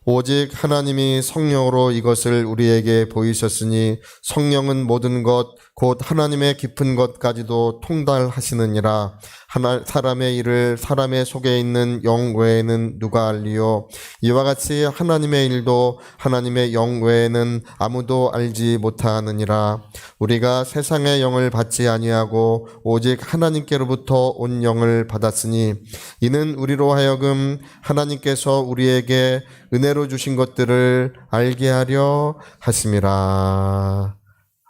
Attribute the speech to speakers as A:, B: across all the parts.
A: 오직 하나님이 성령으로 이것을 우리에게 보이셨으니 성령은 모든 것 곧 하나님의 깊은 것까지도 통달하시느니라. 사람의 일을 사람의 속에 있는 영 외에는 누가 알리요? 이와 같이 하나님의 일도 하나님의 영 외에는 아무도 알지 못하느니라. 우리가 세상의 영을 받지 아니하고 오직 하나님께로부터 온 영을 받았으니 이는 우리로 하여금 하나님께서 우리에게 은혜로 주신 것들을 알게 하려 하심이라.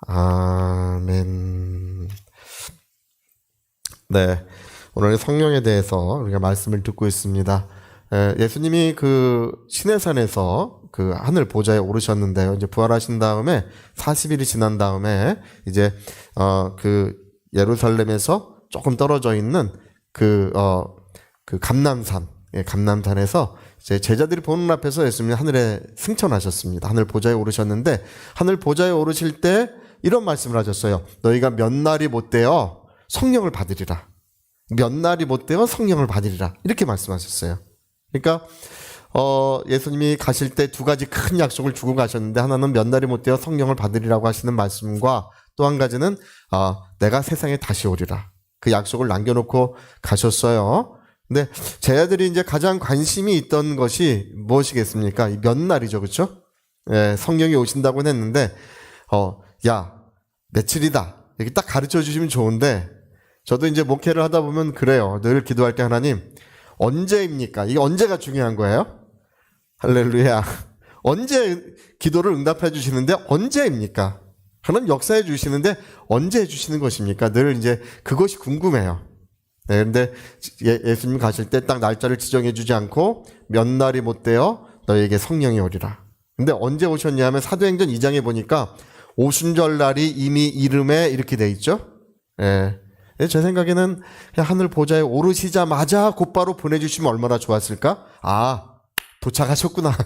A: 아멘. 네, 오늘 성령에 대해서 우리가 말씀을 듣고 있습니다. 예수님이 그 시내산에서 그 하늘 보좌에 오르셨는데요. 이제 부활하신 다음에 40일이 지난 다음에 이제 그 예루살렘에서 조금 떨어져 있는 그 감람산, 감람산에서 이제 제자들이 보는 앞에서 예수님이 하늘에 승천하셨습니다. 하늘 보좌에 오르셨는데 하늘 보좌에 오르실 때 이런 말씀을 하셨어요. 너희가 몇 날이 못 되어 성령을 받으리라. 몇 날이 못 되어 성령을 받으리라. 이렇게 말씀하셨어요. 그러니까 예수님이 가실 때 두 가지 큰 약속을 주고 가셨는데 하나는 몇 날이 못 되어 성령을 받으리라고 하시는 말씀과 또 한 가지는 내가 세상에 다시 오리라. 그 약속을 남겨놓고 가셨어요. 근데 제자들이 이제 가장 관심이 있던 것이 무엇이겠습니까? 몇 날이죠, 그렇죠? 성령이 오신다고는 했는데 야, 며칠이다. 이렇게 딱 가르쳐 주시면 좋은데 저도 이제 목회를 하다 보면 그래요. 늘 기도할 때 하나님 언제입니까? 이게 언제가 중요한 거예요? 할렐루야. 언제 기도를 응답해 주시는데 언제입니까? 하나님 역사해 주시는데 언제 해 주시는 것입니까? 늘 이제 그것이 궁금해요. 네, 근데 예수님 가실 때 딱 날짜를 지정해 주지 않고 몇 날이 못 되어 너에게 성령이 오리라. 근데 언제 오셨냐면 사도행전 2장에 보니까 오순절 날이 이미 이름에 이렇게 돼 있죠. 제 생각에는 그냥 하늘 보좌에 오르시자마자 곧바로 보내주시면 얼마나 좋았을까? 도착하셨구나.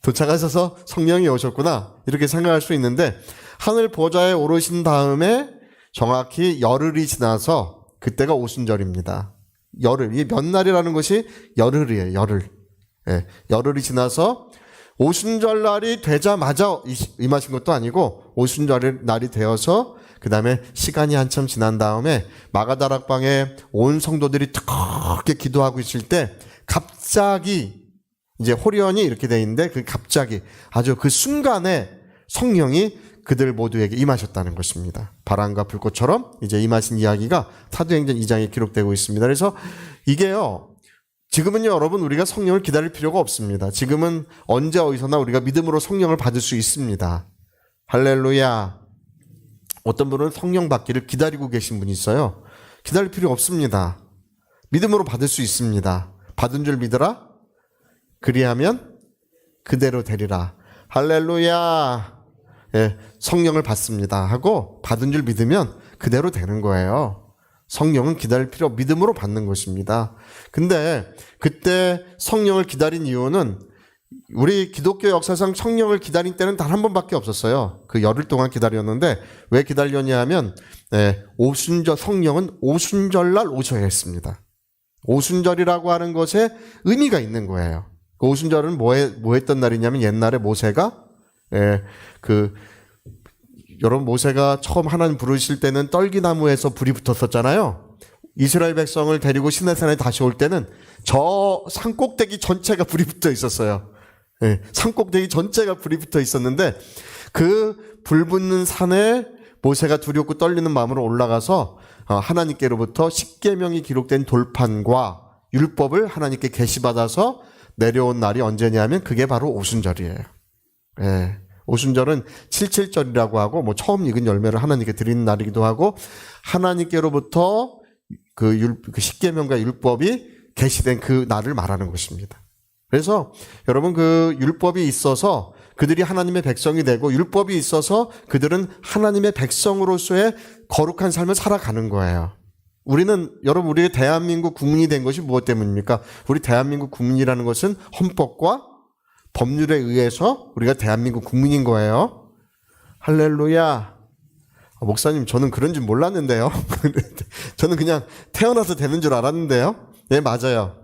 A: 도착하셔서 성령이 오셨구나. 이렇게 생각할 수 있는데 하늘 보좌에 오르신 다음에 정확히 열흘이 지나서 그때가 오순절입니다. 열흘. 이게 몇 날이라는 것이 열흘이에요. 열흘. 열흘이 지나서 오순절 날이 되자마자 임하신 것도 아니고 오순절 날이 되어서 그 다음에 시간이 한참 지난 다음에 마가다락방에 온 성도들이 뜨겁게 기도하고 있을 때 갑자기 이제 호련이 이렇게 돼 있는데 그 갑자기 아주 그 순간에 성령이 그들 모두에게 임하셨다는 것입니다. 바람과 불꽃처럼 이제 임하신 이야기가 사도행전 2장에 기록되고 있습니다. 그래서 이게요. 지금은요, 여러분, 우리가 성령을 기다릴 필요가 없습니다. 지금은 언제 어디서나 우리가 믿음으로 성령을 받을 수 있습니다. 할렐루야. 어떤 분은 성령 받기를 기다리고 계신 분이 있어요. 기다릴 필요 없습니다. 믿음으로 받을 수 있습니다. 받은 줄 믿어라. 그리하면 그대로 되리라. 할렐루야. 성령을 받습니다 하고 받은 줄 믿으면 그대로 되는 거예요. 성령은 기다릴 필요 없고 믿음으로 받는 것입니다. 근데 그때 성령을 기다린 이유는 우리 기독교 역사상 성령을 기다린 때는 단 한 번밖에 없었어요. 그 열흘 동안 기다렸는데 왜 기다렸냐 하면 성령은 오순절날 오셔야 했습니다. 오순절이라고 하는 것에 의미가 있는 거예요. 그 오순절은 뭐 했던 날이냐면 옛날에 모세가 여러분 모세가 처음 하나님 부르실 때는 떨기나무에서 불이 붙었었잖아요. 이스라엘 백성을 데리고 시내산에 다시 올 때는 저 산꼭대기 전체가 불이 붙어 있었어요. 산꼭대기 전체가 불이 붙어 있었는데 그 불 붙는 산에 모세가 두렵고 떨리는 마음으로 올라가서 하나님께로부터 십계명이 기록된 돌판과 율법을 하나님께 계시받아서 내려온 날이 언제냐면 그게 바로 오순절이에요. 오순절은 77절이라고 하고 처음 익은 열매를 하나님께 드리는 날이기도 하고 하나님께로부터 그 십계명과 율법이 계시된 그 날을 말하는 것입니다. 그래서 여러분 그 율법이 있어서 그들이 하나님의 백성이 되고 율법이 있어서 그들은 하나님의 백성으로서의 거룩한 삶을 살아가는 거예요. 여러분 우리의 대한민국 국민이 된 것이 무엇 때문입니까? 우리 대한민국 국민이라는 것은 헌법과 법률에 의해서 우리가 대한민국 국민인 거예요. 할렐루야. 목사님 저는 그런 줄 몰랐는데요. 저는 그냥 태어나서 되는 줄 알았는데요. 네, 맞아요.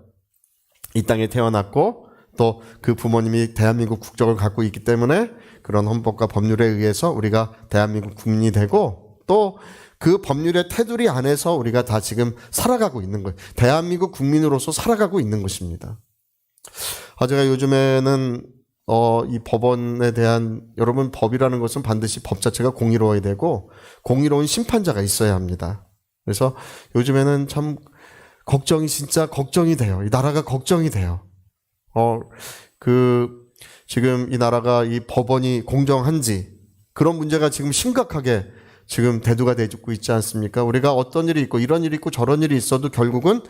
A: 이 땅에 태어났고 또 그 부모님이 대한민국 국적을 갖고 있기 때문에 그런 헌법과 법률에 의해서 우리가 대한민국 국민이 되고 또 그 법률의 테두리 안에서 우리가 다 지금 살아가고 있는 거예요. 대한민국 국민으로서 살아가고 있는 것입니다. 제가 요즘에는 이 법원에 대한 여러분 법이라는 것은 반드시 법 자체가 공의로워야 되고 공의로운 심판자가 있어야 합니다. 그래서 요즘에는 참 걱정이 진짜 걱정이 돼요. 이 나라가 걱정이 돼요. 지금 이 나라가 이 법원이 공정한지 그런 문제가 지금 심각하게 지금 대두가 되고 있지 않습니까? 우리가 어떤 일이 있고 이런 일이 있고 저런 일이 있어도 결국은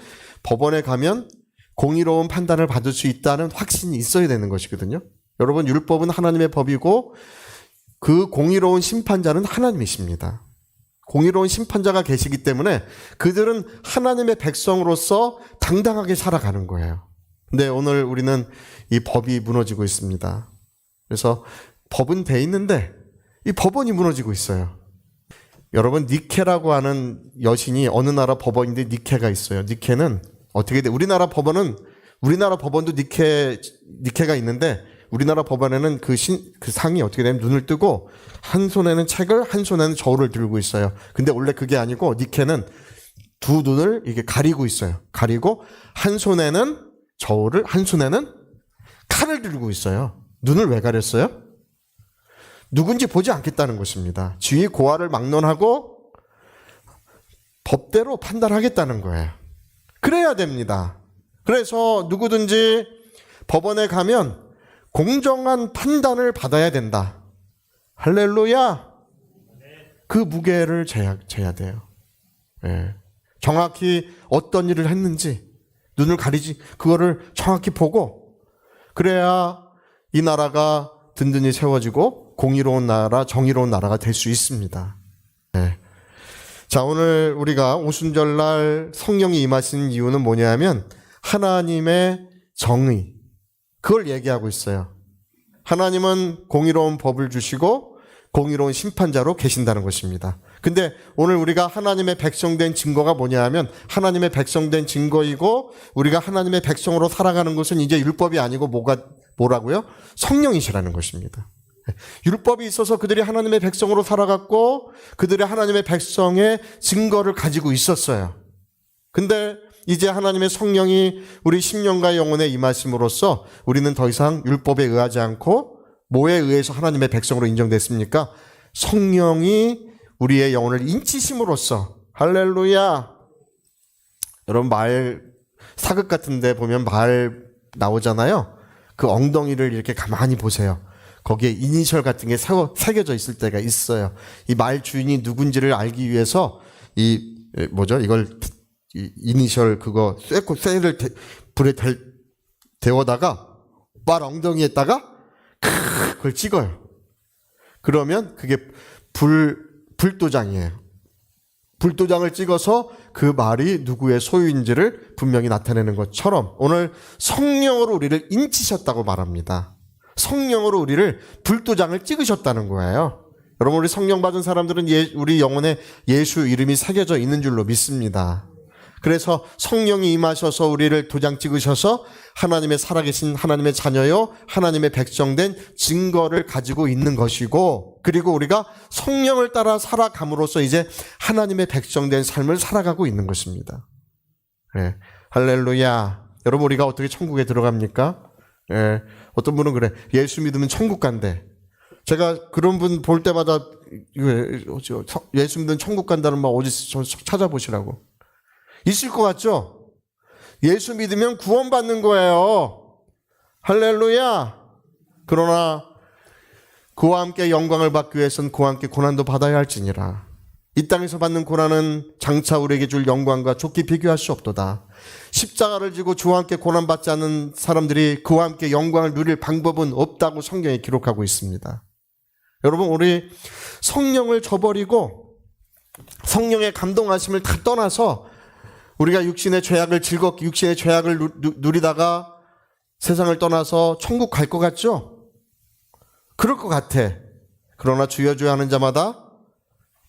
A: 법원에 가면 공의로운 판단을 받을 수 있다는 확신이 있어야 되는 것이거든요. 여러분 율법은 하나님의 법이고 그 공의로운 심판자는 하나님이십니다. 공의로운 심판자가 계시기 때문에 그들은 하나님의 백성으로서 당당하게 살아가는 거예요. 근데 오늘 우리는 이 법이 무너지고 있습니다. 그래서 법은 돼 있는데 이 법원이 무너지고 있어요. 여러분 니케라고 하는 여신이 어느 나라 법원인데 니케가 있어요. 니케는 어떻게 돼? 우리나라 법원도 니케가 있는데 우리나라 법원에는 그 상이 어떻게 되면 눈을 뜨고 한 손에는 책을 한 손에는 저울을 들고 있어요. 근데 원래 그게 아니고 니케는 두 눈을 이게 가리고 있어요. 가리고 한 손에는 저울을 한 손에는 칼을 들고 있어요. 눈을 왜 가렸어요? 누군지 보지 않겠다는 것입니다. 지위 고하를 막론하고 법대로 판단하겠다는 거예요. 그래야 됩니다. 그래서 누구든지 법원에 가면 공정한 판단을 받아야 된다. 할렐루야. 그 무게를 재야 돼요. 예. 정확히 어떤 일을 했는지 눈을 가리지 그거를 정확히 보고 그래야 이 나라가 든든히 세워지고 공의로운 나라, 정의로운 나라가 될 수 있습니다. 네. 자, 오늘 우리가 오순절날 성령이 임하신 이유는 뭐냐면 하나님의 정의, 그걸 얘기하고 있어요. 하나님은 공의로운 법을 주시고 공의로운 심판자로 계신다는 것입니다. 근데 오늘 우리가 하나님의 백성된 증거가 뭐냐 하면 하나님의 백성된 증거이고 우리가 하나님의 백성으로 살아가는 것은 이제 율법이 아니고 뭐라고요? 성령이시라는 것입니다. 율법이 있어서 그들이 하나님의 백성으로 살아갔고 그들이 하나님의 백성의 증거를 가지고 있었어요. 근데 이제 하나님의 성령이 우리 심령과 영혼에 임하심으로써 우리는 더 이상 율법에 의하지 않고 뭐에 의해서 하나님의 백성으로 인정됐습니까? 성령이 우리의 영혼을 인치심으로써 할렐루야. 여러분 사극 같은 데 보면 말 나오잖아요. 그 엉덩이를 이렇게 가만히 보세요. 거기에 이니셜 같은 게 새겨져 있을 때가 있어요. 이 말 주인이 누군지를 알기 위해서 이걸 이니셜 그거 쇠를 불에 데워다가 말 엉덩이에다가 그걸 찍어요. 그러면 그게 불도장이에요. 불도장을 찍어서 그 말이 누구의 소유인지를 분명히 나타내는 것처럼 오늘 성령으로 우리를 인치셨다고 말합니다. 성령으로 우리를 불도장을 찍으셨다는 거예요. 여러분 우리 성령 받은 사람들은 우리 영혼에 예수 이름이 새겨져 있는 줄로 믿습니다. 그래서 성령이 임하셔서 우리를 도장 찍으셔서 하나님의 살아계신 하나님의 자녀요 하나님의 백성된 증거를 가지고 있는 것이고 그리고 우리가 성령을 따라 살아감으로써 이제 하나님의 백성된 삶을 살아가고 있는 것입니다. 네. 할렐루야. 여러분 우리가 어떻게 천국에 들어갑니까? 네. 어떤 분은 그래. 예수 믿으면 천국 간대. 제가 그런 분 볼 때마다 예수 믿으면 천국 간다는 말 어디서 찾아보시라고. 있을 것 같죠? 예수 믿으면 구원받는 거예요. 할렐루야. 그러나 그와 함께 영광을 받기 위해서는 그와 함께 고난도 받아야 할지니라. 이 땅에서 받는 고난은 장차 우리에게 줄 영광과 좋게 비교할 수 없도다. 십자가를 지고 주와 함께 고난받지 않는 사람들이 그와 함께 영광을 누릴 방법은 없다고 성경에 기록하고 있습니다. 여러분 우리 성령을 저버리고 성령의 감동하심을 다 떠나서 우리가 육신의 죄악을 누리다가 세상을 떠나서 천국 갈 것 같죠? 그럴 것 같아. 그러나 주여 주여 하는 자마다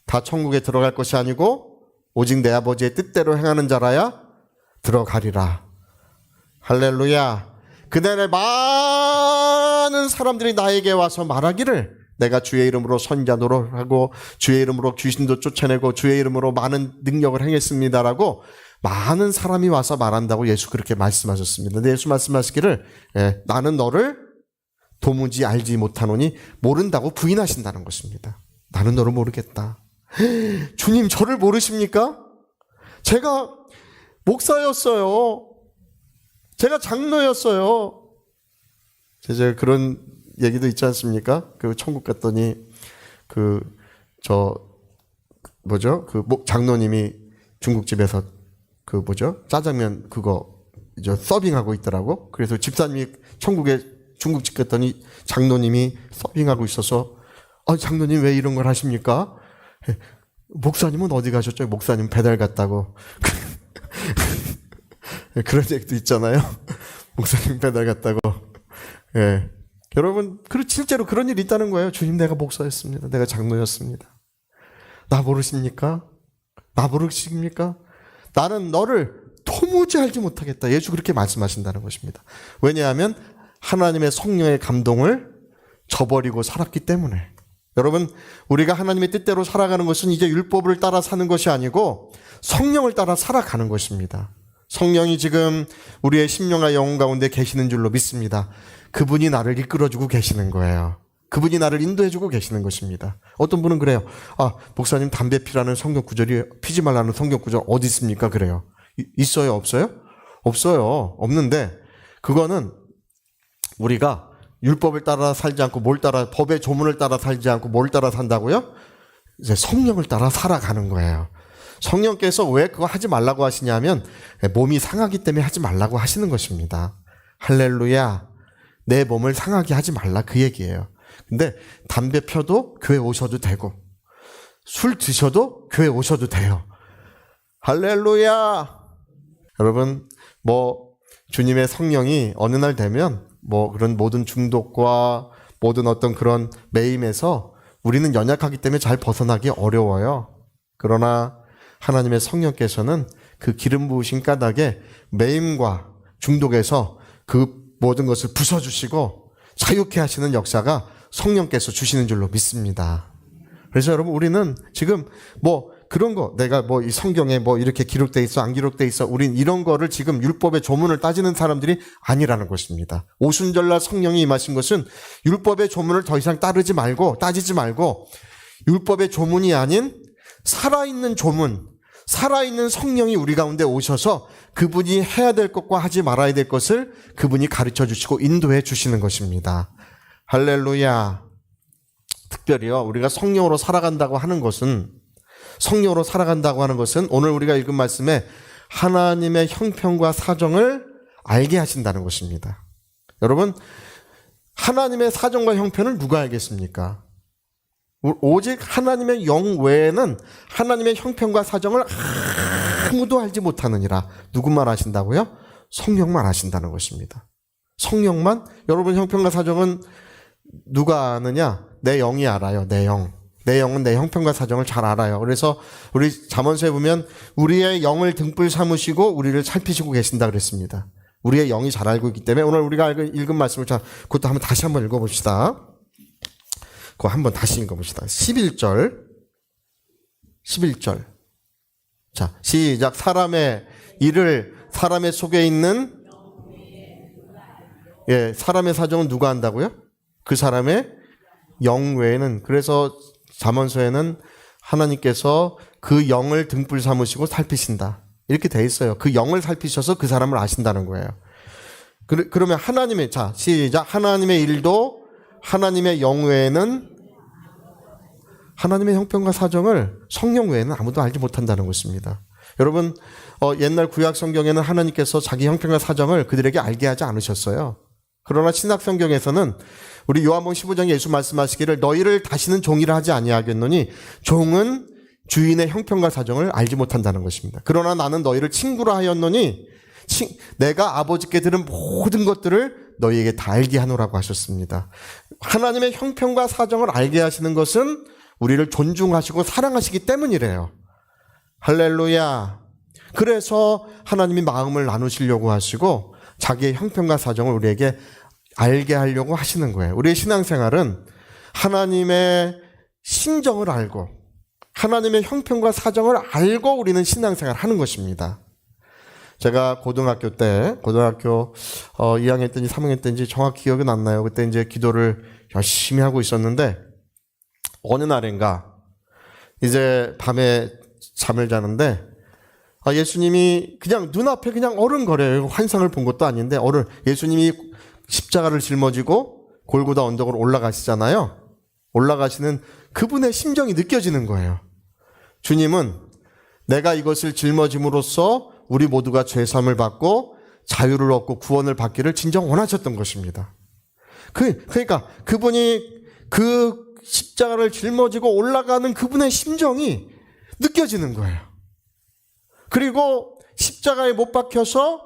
A: 다 천국에 들어갈 것이 아니고 오직 내 아버지의 뜻대로 행하는 자라야 들어가리라. 할렐루야. 그날에 많은 사람들이 나에게 와서 말하기를 내가 주의 이름으로 선자 노릇하고 주의 이름으로 귀신도 쫓아내고 주의 이름으로 많은 능력을 행했습니다라고 많은 사람이 와서 말한다고 예수 그렇게 말씀하셨습니다. 근데 예수 말씀하시기를 나는 너를 도무지 알지 못하노니 모른다고 부인하신다는 것입니다. 나는 너를 모르겠다. 주님 저를 모르십니까? 제가 목사였어요. 제가 장로였어요. 제가 그런 얘기도 있지 않습니까? 그 천국 갔더니 장로님이 중국집에서 짜장면 그거 이제 서빙하고 있더라고. 그래서 집사님이 천국에 중국집 갔더니 장로님이 서빙하고 있어서 장로님 왜 이런 걸 하십니까? 목사님은 어디 가셨죠? 목사님 배달 갔다고. 그런 얘기도 있잖아요. 목사님 배달 갔다고. 예. 여러분, 실제로 그런 일이 있다는 거예요. 주님, 내가 목사였습니다. 내가 장로였습니다. 나 모르십니까? 나 모르십니까? 나는 너를 도무지 알지 못하겠다. 예수 그렇게 말씀하신다는 것입니다. 왜냐하면 하나님의 성령의 감동을 저버리고 살았기 때문에. 여러분, 우리가 하나님의 뜻대로 살아가는 것은 이제 율법을 따라 사는 것이 아니고 성령을 따라 살아가는 것입니다. 성령이 지금 우리의 심령과 영혼 가운데 계시는 줄로 믿습니다. 그분이 나를 이끌어주고 계시는 거예요. 그분이 나를 인도해주고 계시는 것입니다. 어떤 분은 그래요. 목사님 담배 피라는 성경 구절이 피지 말라는 성경 구절 어디 있습니까? 그래요. 있어요? 없어요? 없어요. 없는데 그거는 우리가 율법을 따라 살지 않고 법의 조문을 따라 살지 않고 뭘 따라 산다고요? 이제 성령을 따라 살아가는 거예요. 성령께서 왜 그거 하지 말라고 하시냐면 몸이 상하기 때문에 하지 말라고 하시는 것입니다. 할렐루야. 내 몸을 상하게 하지 말라 그 얘기예요. 근데 담배 펴도 교회 오셔도 되고 술 드셔도 교회 오셔도 돼요. 할렐루야. 여러분 주님의 성령이 어느 날 되면 그런 모든 중독과 모든 어떤 그런 매임에서 우리는 연약하기 때문에 잘 벗어나기 어려워요. 그러나 하나님의 성령께서는 그 기름 부으신 까닭에 매임과 중독에서 그 모든 것을 부숴주시고 자유케 하시는 역사가 성령께서 주시는 줄로 믿습니다. 그래서 여러분 우리는 지금 그런 거 내가 이 성경에 이렇게 기록돼 있어 안 기록돼 있어 우린 이런 거를 지금 율법의 조문을 따지는 사람들이 아니라는 것입니다. 오순절날 성령이 임하신 것은 율법의 조문을 더 이상 따지지 말고 율법의 조문이 아닌 살아있는 조문, 살아있는 성령이 우리 가운데 오셔서 그분이 해야 될 것과 하지 말아야 될 것을 그분이 가르쳐 주시고 인도해 주시는 것입니다. 할렐루야. 특별히요, 우리가 성령으로 살아간다고 하는 것은 오늘 우리가 읽은 말씀에 하나님의 형편과 사정을 알게 하신다는 것입니다. 여러분, 하나님의 사정과 형편을 누가 알겠습니까? 오직 하나님의 영 외에는 하나님의 형편과 사정을 아무도 알지 못하느니라. 누구만 아신다고요? 성령만 아신다는 것입니다. 성령만? 여러분 형편과 사정은 누가 아느냐? 내 영이 알아요. 내 영은 내 형편과 사정을 잘 알아요. 그래서 우리 잠언서에 보면 우리의 영을 등불 삼으시고 우리를 살피시고 계신다 그랬습니다. 우리의 영이 잘 알고 있기 때문에 오늘 우리가 읽은 말씀을 그것도 다시 한번 읽어봅시다. 그거 한번 다시 읽어봅시다. 11절. 자, 시작. 사람의 속에 있는 사람의 사정은 누가 안다고요? 그 사람의 영 외에는. 그래서 잠언서에는 하나님께서 그 영을 등불 삼으시고 살피신다. 이렇게 돼 있어요. 그 영을 살피셔서 그 사람을 아신다는 거예요. 그러면 시작. 하나님의 일도 하나님의 영 외에는 하나님의 형편과 사정을 성령 외에는 아무도 알지 못한다는 것입니다. 여러분, 옛날 구약 성경에는 하나님께서 자기 형편과 사정을 그들에게 알게 하지 않으셨어요. 그러나 신약 성경에서는 우리 요한복음 15장에 예수 말씀하시기를 너희를 다시는 종이라 하지 아니하겠노니 종은 주인의 형편과 사정을 알지 못한다는 것입니다. 그러나 나는 너희를 친구라 하였노니 내가 아버지께 들은 모든 것들을 너희에게 다 알게 하노라고 하셨습니다. 하나님의 형편과 사정을 알게 하시는 것은 우리를 존중하시고 사랑하시기 때문이래요. 할렐루야. 그래서 하나님이 마음을 나누시려고 하시고 자기의 형편과 사정을 우리에게 알게 하려고 하시는 거예요. 우리의 신앙생활은 하나님의 심정을 알고 하나님의 형편과 사정을 알고 우리는 신앙생활을 하는 것입니다. 제가 고등학교 2학년 때인지 3학년 때인지 정확히 기억은 안 나요. 그때 이제 기도를 열심히 하고 있었는데 어느 날인가 이제 밤에 잠을 자는데 예수님이 그냥 눈앞에 그냥 어른거려요. 환상을 본 것도 아닌데 예수님이 십자가를 짊어지고 골고다 언덕으로 올라가시잖아요. 올라가시는 그분의 심정이 느껴지는 거예요. 주님은 내가 이것을 짊어짐으로써 우리 모두가 죄사함을 받고 자유를 얻고 구원을 받기를 진정 원하셨던 것입니다. 그러니까 그분이 그 십자가를 짊어지고 올라가는 그분의 심정이 느껴지는 거예요. 그리고 십자가에 못 박혀서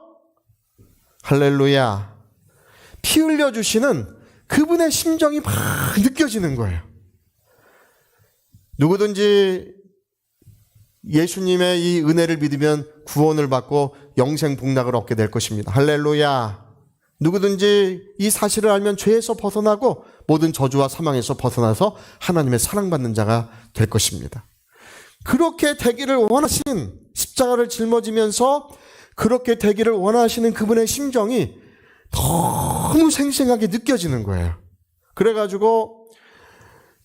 A: 할렐루야 피 흘려주시는 그분의 심정이 막 느껴지는 거예요. 누구든지 예수님의 이 은혜를 믿으면 구원을 받고 영생 복락을 얻게 될 것입니다. 할렐루야. 누구든지 이 사실을 알면 죄에서 벗어나고 모든 저주와 사망에서 벗어나서 하나님의 사랑받는 자가 될 것입니다. 그렇게 되기를 원하신 십자가를 짊어지면서 그렇게 되기를 원하시는 그분의 심정이 너무 생생하게 느껴지는 거예요. 그래가지고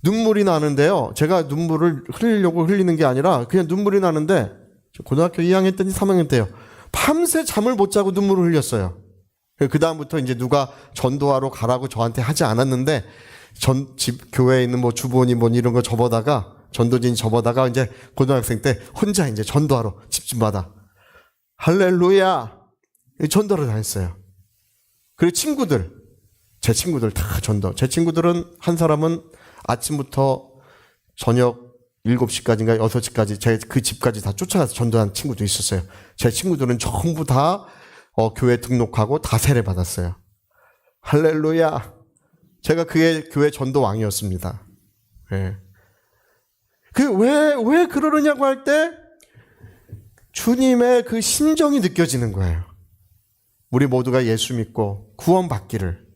A: 눈물이 나는데요. 제가 눈물을 흘리려고 흘리는 게 아니라 그냥 눈물이 나는데 고등학교 2학년 때인지 3학년 때요. 밤새 잠을 못 자고 눈물을 흘렸어요. 그 다음부터 이제 누가 전도하러 가라고 저한테 하지 않았는데 교회에 있는 주부원이 이런 거 접어다가 전도진 접어다가 이제 고등학생 때 혼자 이제 전도하러 집집마다 할렐루야 전도를 다녔어요. 그리고 제 친구들 다 전도. 제 친구들은 한 사람은 아침부터 저녁 7시까지인가 6시까지 제 그 집까지 다 쫓아가서 전도한 친구도 있었어요. 제 친구들은 전부 다 교회 등록하고 다 세례 받았어요. 할렐루야. 제가 그의 교회 전도 왕이었습니다. 네. 왜 그러느냐고 할 때 주님의 그 심정이 느껴지는 거예요. 우리 모두가 예수 믿고 구원받기를,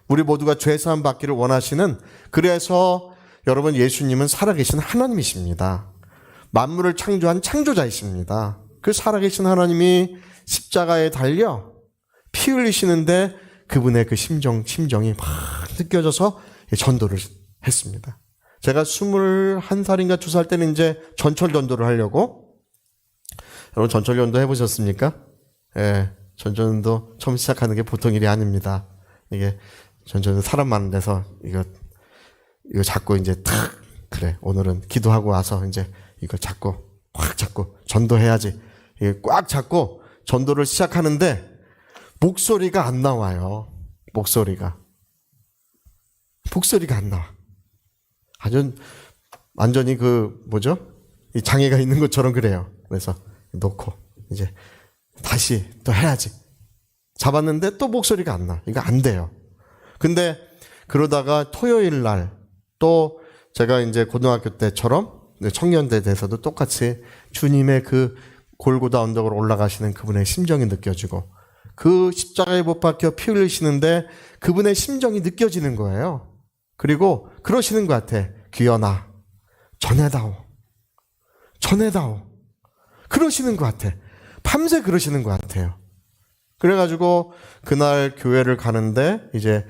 A: 우리 모두가 죄사함 받기를 원하시는, 그래서 여러분 예수님은 살아계신 하나님이십니다. 만물을 창조한 창조자이십니다. 그 살아계신 하나님이 십자가에 달려 피 흘리시는데 그분의 그 심정이 막 느껴져서 전도를 했습니다. 제가 21살인가 2살 때는 이제 전철 전도를 하려고. 여러분 전철 전도 해보셨습니까? 예, 전철 전도 처음 시작하는 게 보통 일이 아닙니다. 이게 전철은 사람 많은 데서 이거 잡고 이제 그래 오늘은 기도하고 와서 이제 이거 꽉 잡고 전도해야지. 이게 꽉 잡고 전도를 시작하는데 목소리가 안 나와요. 목소리가 안 나와. 완전히 이 장애가 있는 것처럼 그래요. 그래서 놓고 이제 다시 또 해야지. 잡았는데 또 목소리가 안 나. 이거 안 돼요. 근데 그러다가 토요일 날 또 제가 이제 고등학교 때처럼 청년대 돼서도 똑같이 주님의 그 골고다 언덕으로 올라가시는 그분의 심정이 느껴지고 그 십자가에 못 박혀 피 흘리시는데 그분의 심정이 느껴지는 거예요. 그리고 그러시는 것 같아. 귀여나 전해다오. 그러시는 것 같아. 밤새 그러시는 것 같아요. 그래가지고 그날 교회를 가는데 이제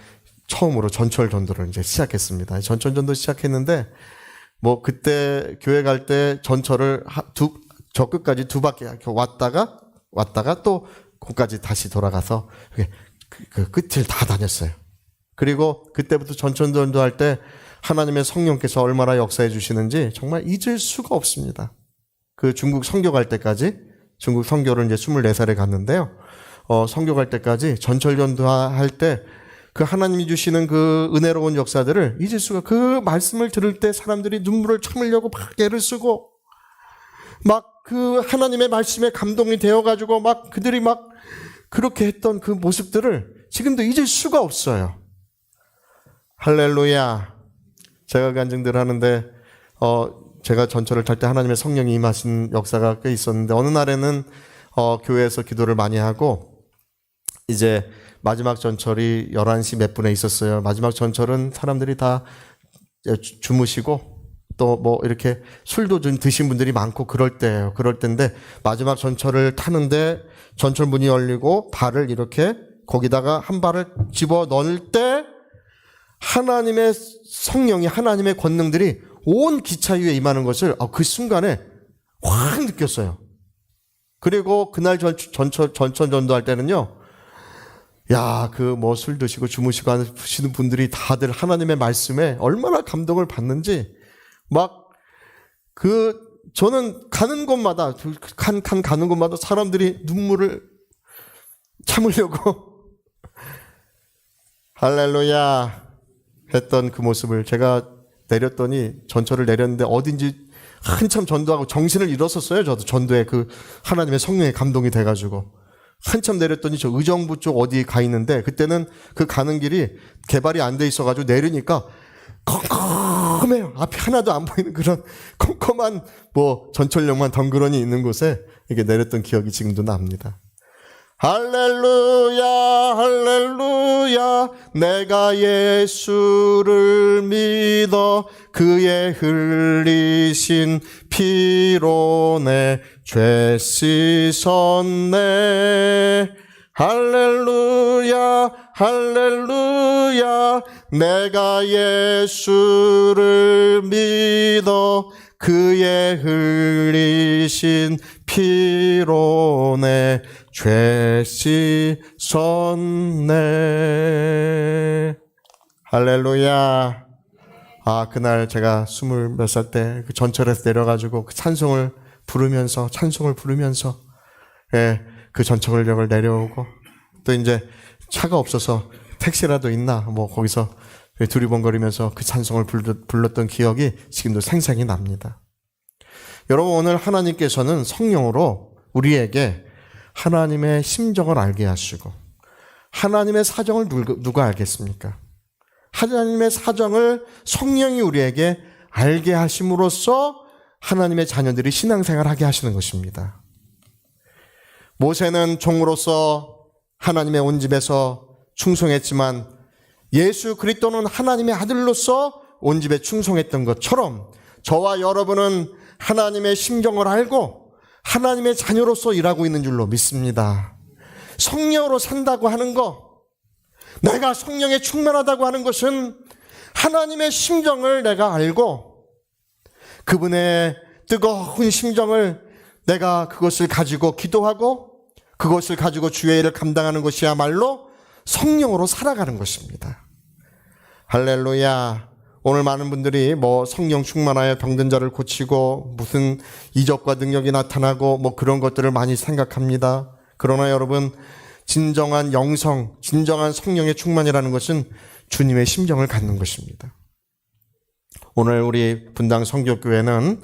A: 처음으로 전철 전도를 이제 시작했습니다. 전철 전도 시작했는데 그때 교회 갈 때 전철을 저 끝까지 2바퀴 왔다가 또 거기까지 다시 돌아가서 그 끝을 다 다녔어요. 그리고 그때부터 전철 전도할 때 하나님의 성령께서 얼마나 역사해 주시는지 정말 잊을 수가 없습니다. 그 중국 선교 갈 때까지, 중국 선교를 이제 24살에 갔는데요. 선교 갈 때까지 전철 전도할 때 그 하나님이 주시는 그 은혜로운 역사들을 잊을 수가, 그 말씀을 들을 때 사람들이 눈물을 참으려고 막 애를 쓰고 막 그 하나님의 말씀에 감동이 되어가지고 막 그들이 막 그렇게 했던 그 모습들을 지금도 잊을 수가 없어요. 할렐루야. 제가 간증들 하는데 제가 전철을 탈 때 하나님의 성령이 임하신 역사가 꽤 있었는데 어느 날에는 교회에서 기도를 많이 하고 이제 마지막 전철이 11시 몇 분에 있었어요. 마지막 전철은 사람들이 다 주무시고 또 뭐 이렇게 술도 좀 드신 분들이 많고 그럴 때예요. 그럴 때인데 마지막 전철을 타는데 전철 문이 열리고 발을 이렇게 거기다가 한 발을 집어 넣을 때 하나님의 성령이 하나님의 권능들이 온 기차 위에 임하는 것을 그 순간에 확 느꼈어요. 그리고 그날 전철 전도할 때는요. 야, 그 뭐 술 드시고 주무시고 하시는 분들이 다들 하나님의 말씀에 얼마나 감동을 받는지 저는 가는 곳마다 가는 곳마다 사람들이 눈물을 참으려고 할렐루야 했던 그 모습을 제가 내렸더니 전철을 내렸는데 어딘지 한참 전도하고 정신을 잃었었어요. 저도 전도에 그 하나님의 성령의 감동이 돼가지고 한참 내렸더니 저 의정부 쪽 어디 가 있는데 그때는 그 가는 길이 개발이 안 돼 있어가지고 내리니까 컴컴해요. 앞이 하나도 안 보이는 그런 컴컴한 전철역만 덩그러니 있는 곳에 이렇게 내렸던 기억이 지금도 납니다. 할렐루야 할렐루야 내가 예수를 믿어 그의 흘리신 피로 내 죄 씻었네. 할렐루야 할렐루야 내가 예수를 믿어 그의 흘리신 피로 내 죄 씻었네. 할렐루야. 그날 제가 20몇 살 때 그 전철에서 내려가지고 그 찬송을 부르면서 그 전철역을 내려오고 또 이제 차가 없어서 택시라도 있나 거기서 두리번거리면서 그 찬송을 불렀던 기억이 지금도 생생히 납니다. 여러분, 오늘 하나님께서는 성령으로 우리에게 하나님의 심정을 알게 하시고 하나님의 사정을 누가 알겠습니까? 하나님의 사정을 성령이 우리에게 알게 하심으로써 하나님의 자녀들이 신앙생활하게 하시는 것입니다. 모세는 종으로서 하나님의 온 집에서 충성했지만 예수 그리스도는 하나님의 아들로서 온 집에 충성했던 것처럼 저와 여러분은 하나님의 심정을 알고 하나님의 자녀로서 일하고 있는 줄로 믿습니다. 성령으로 산다고 하는 것, 내가 성령에 충만하다고 하는 것은 하나님의 심정을 내가 알고 그분의 뜨거운 심정을 내가 그것을 가지고 기도하고 그것을 가지고 주의 일을 감당하는 것이야말로 성령으로 살아가는 것입니다. 할렐루야. 오늘 많은 분들이 성령 충만하여 병든 자를 고치고 무슨 이적과 능력이 나타나고 그런 것들을 많이 생각합니다. 그러나 여러분, 진정한 영성, 진정한 성령의 충만이라는 것은 주님의 심정을 갖는 것입니다. 오늘 우리 분당 성교교회는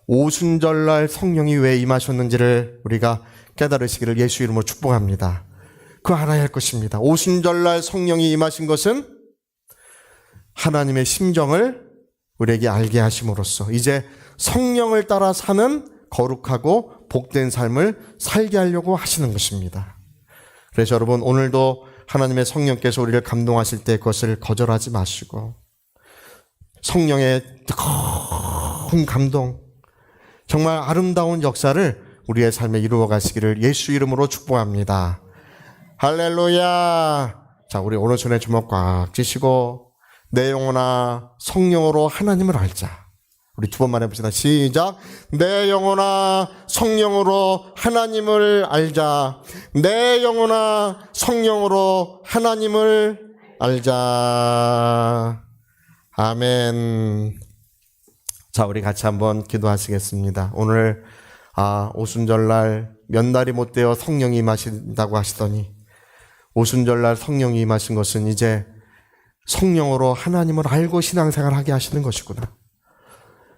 A: 오순절날 성령이 왜 임하셨는지를 우리가 깨달으시기를 예수 이름으로 축복합니다. 그거 알아야 할 것입니다. 오순절날 성령이 임하신 것은 하나님의 심정을 우리에게 알게 하심으로써 이제 성령을 따라 사는 거룩하고 복된 삶을 살게 하려고 하시는 것입니다. 그래서 여러분, 오늘도 하나님의 성령께서 우리를 감동하실 때 그것을 거절하지 마시고 성령의 뜨거운 감동, 정말 아름다운 역사를 우리의 삶에 이루어 가시기를 예수 이름으로 축복합니다. 할렐루야. 자, 우리 오른손에 주먹 꽉 쥐시고 내 영혼아 성령으로 하나님을 알자. 우리 두 번만 해봅시다. 시작. 내 영혼아 성령으로 하나님을 알자. 내 영혼아 성령으로 하나님을 알자. 아멘. 자, 우리 같이 한번 기도하시겠습니다. 오늘 오순절날 몇 날이 못 되어 성령이 임하신다고 하시더니 오순절날 성령이 임하신 것은 이제 성령으로 하나님을 알고 신앙생활을 하게 하시는 것이구나.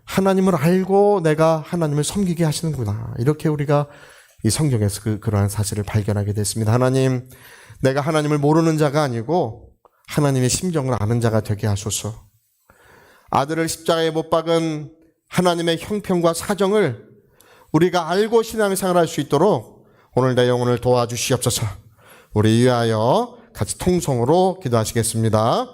A: 하나님을 알고 내가 하나님을 섬기게 하시는구나. 이렇게 우리가 이 성경에서 그러한 사실을 발견하게 됐습니다. 하나님, 내가 하나님을 모르는 자가 아니고 하나님의 심정을 아는 자가 되게 하소서. 아들을 십자가에 못 박은 하나님의 형편과 사정을 우리가 알고 신앙생활할 수 있도록 오늘 내 영혼을 도와주시옵소서. 우리 위하여 같이 통성으로 기도하시겠습니다.